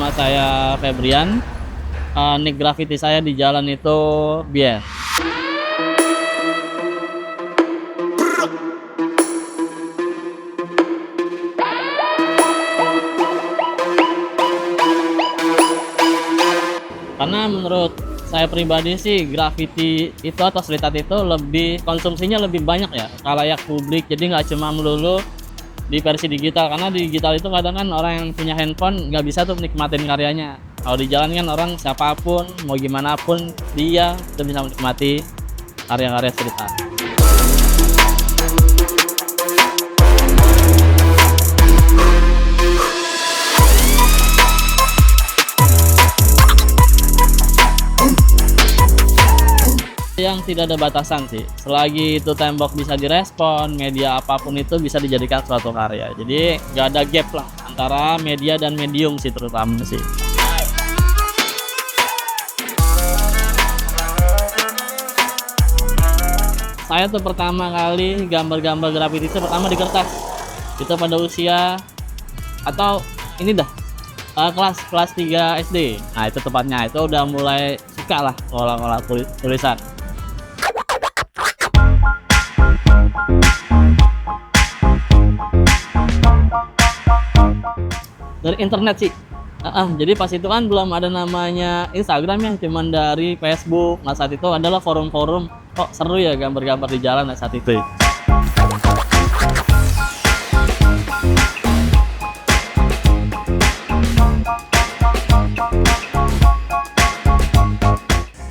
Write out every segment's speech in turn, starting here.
nama saya Febrian. Nick graffiti saya di jalan itu Bier. Karena menurut saya pribadi sih graffiti itu atau street art itu lebih konsumsinya lebih banyak ya, khalayak publik. Jadi nggak cuma melulu di versi digital, karena di digital itu kadang kan orang yang punya handphone nggak bisa tuh nikmatin karyanya. Kalau di jalan kan orang siapapun mau gimana pun dia udah bisa menikmati karya-karya street art. Yang tidak ada batasan sih, selagi itu tembok bisa direspon, media apapun itu bisa dijadikan suatu karya. Jadi nggak ada gap lah antara media dan medium sih, terutama sih. Saya tuh pertama kali gambar-gambar graffiti itu pertama di kertas. Itu pada usia atau ini dah kelas 3 SD. Nah itu tepatnya, itu udah mulai suka lah ngolah-ngolah tulisan. Dari internet sih. Jadi pas itu kan belum ada namanya Instagram ya, cuman dari Facebook. Nah saat itu adalah forum-forum, kok seru ya gambar-gambar di jalan saat itu.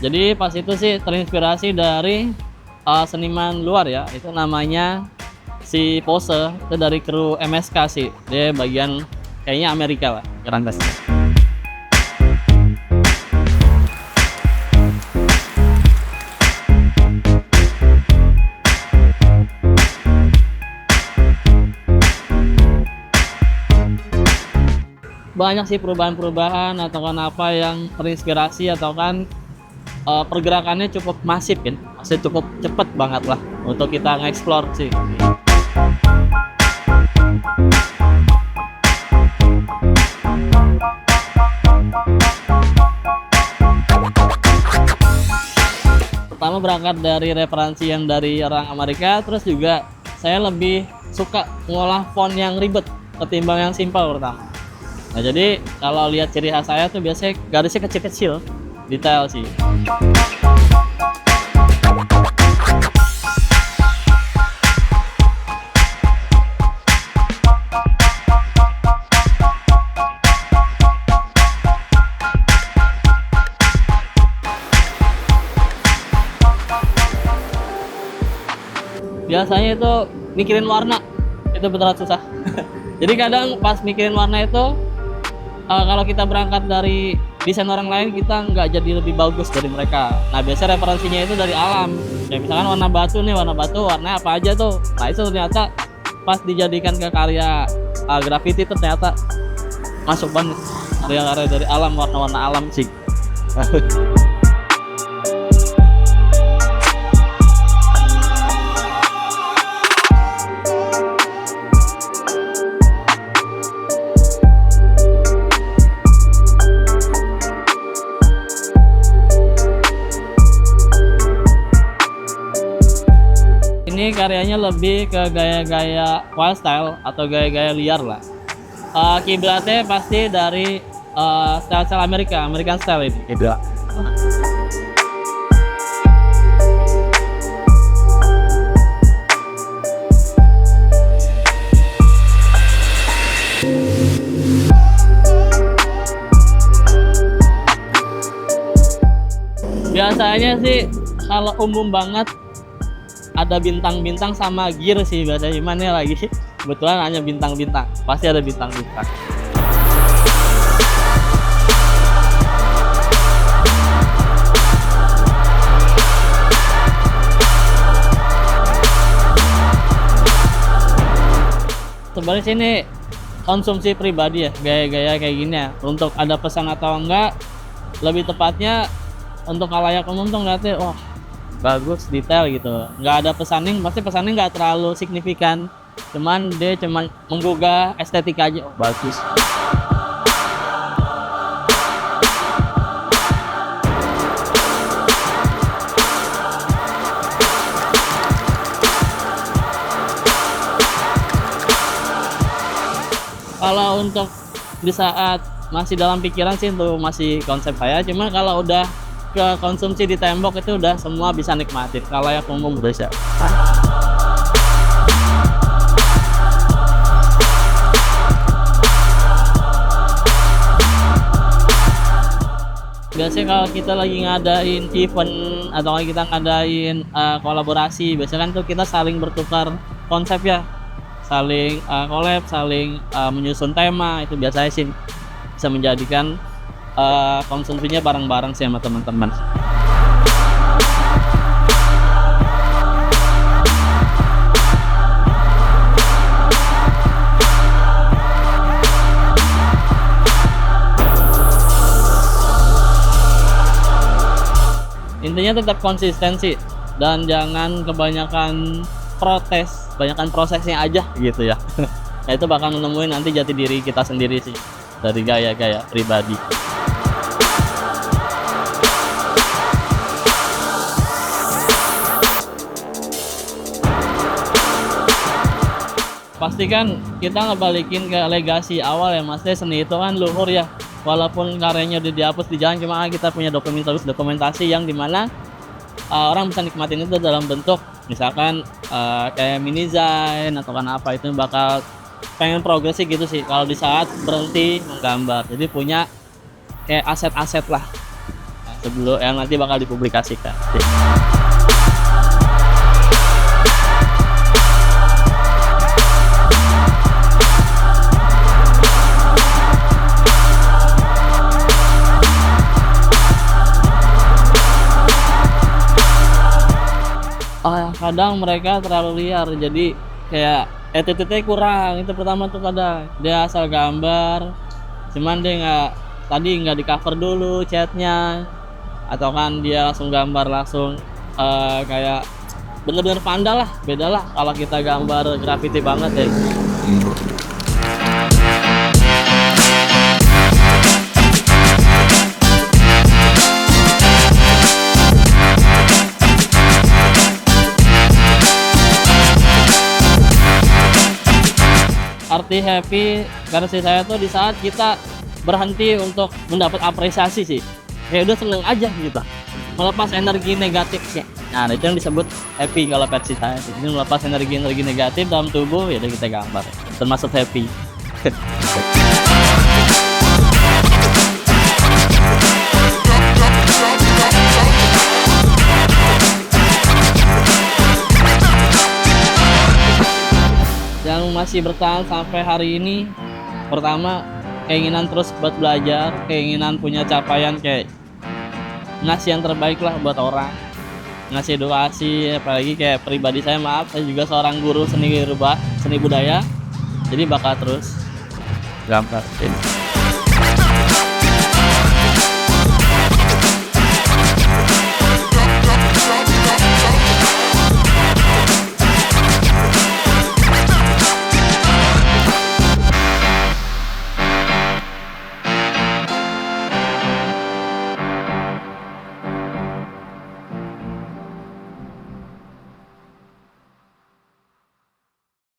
Jadi pas itu sih terinspirasi dari seniman luar ya, itu namanya si Pose, itu dari kru MSK sih, dia bagian kayaknya Amerika lah, keren pasti. Banyak sih perubahan-perubahan atau kan apa yang terinspirasi atau kan pergerakannya cukup masif kan, masih cukup cepet banget lah untuk kita nge-explore sih. Pertama berangkat dari referensi yang dari orang Amerika, terus juga saya lebih suka ngolah font yang ribet ketimbang yang simpel pertama. Nah jadi kalau lihat ciri khas saya tuh biasanya garisnya kecil-kecil, detail sih. Biasanya itu mikirin warna, itu beneran susah. Jadi kadang pas mikirin warna itu, kalau kita berangkat dari desain orang lain, kita nggak jadi lebih bagus dari mereka. Nah biasanya referensinya itu dari alam. Ya misalkan warna batu nih, warna batu warnanya apa aja tuh. Nah itu ternyata pas dijadikan ke karya graffiti itu ternyata masuk banget karya-karya dari alam, warna-warna alam sih. Ini karyanya lebih ke gaya-gaya wild style atau gaya-gaya liar lah. Kiblatnya pasti dari style-style American style ini kiblat. Biasanya sih kalau umum banget ada bintang-bintang sama gear sih biasanya, cuman ya lagi kebetulan hanya bintang-bintang, pasti ada bintang-bintang. Sebenarnya sini konsumsi pribadi ya, gaya-gaya kayak gini ya, untuk ada pesan atau enggak, lebih tepatnya untuk khalayak umum tuh ngeliatnya wah bagus, detail gitu, nggak ada pesaning, pasti pesannya nggak terlalu signifikan, cuman dia cuman menggugah estetika aja, oh, bagus. Kalau untuk di saat masih dalam pikiran sih itu masih konsep saya, cuma kalau udah ke konsumsi di tembok itu udah semua bisa nikmatin, kalau yang umum bisa. Biasanya kalau kita lagi ngadain event atau kita ngadain kolaborasi, biasanya kan tuh kita saling bertukar konsep ya, saling collab, saling menyusun tema. Itu biasanya sih bisa menjadikan konsumsinya bareng-bareng sih sama teman-teman. Intinya tetap konsistensi dan jangan kebanyakan protes, banyakkan prosesnya aja gitu ya. Nah itu bakal menemuin nanti jati diri kita sendiri sih dari gaya-gaya pribadi. Pastikan kita ngebalikin ke legasi awal ya, maksudnya seni itu kan luhur ya. Walaupun karyanya udah dihapus di jalan, cuma kita punya dokumentasi yang dimana orang bisa nikmatin itu dalam bentuk misalkan kayak mini design atau kan apa, itu bakal pengen progresi gitu sih kalau di saat berhenti menggambar. Jadi punya kayak aset-aset lah sebelum yang nanti bakal dipublikasikan. Kadang mereka terlalu liar, jadi kayak attitude-nya kurang. Itu pertama tuh, kadang dia asal gambar, cuman dia nggak di cover dulu chatnya, atau kan dia langsung gambar langsung kayak bener-bener panda lah. Beda lah kalau kita gambar graffiti banget ya. Arti happy versi saya tuh di saat kita berhenti untuk mendapat apresiasi sih, kayak udah seneng aja gitu, melepas energi negatif sih. Nah itu yang disebut happy kalau versi saya. Jadi melepas energi negatif dalam tubuh, ya udah kita gambar, termasuk happy. Yang masih bertahan sampai hari ini, pertama keinginan terus buat belajar, keinginan punya capaian kayak ngasih yang terbaik lah buat orang, ngasih edukasi. Apalagi kayak pribadi saya, saya juga seorang guru seni budaya, jadi bakal terus gambar.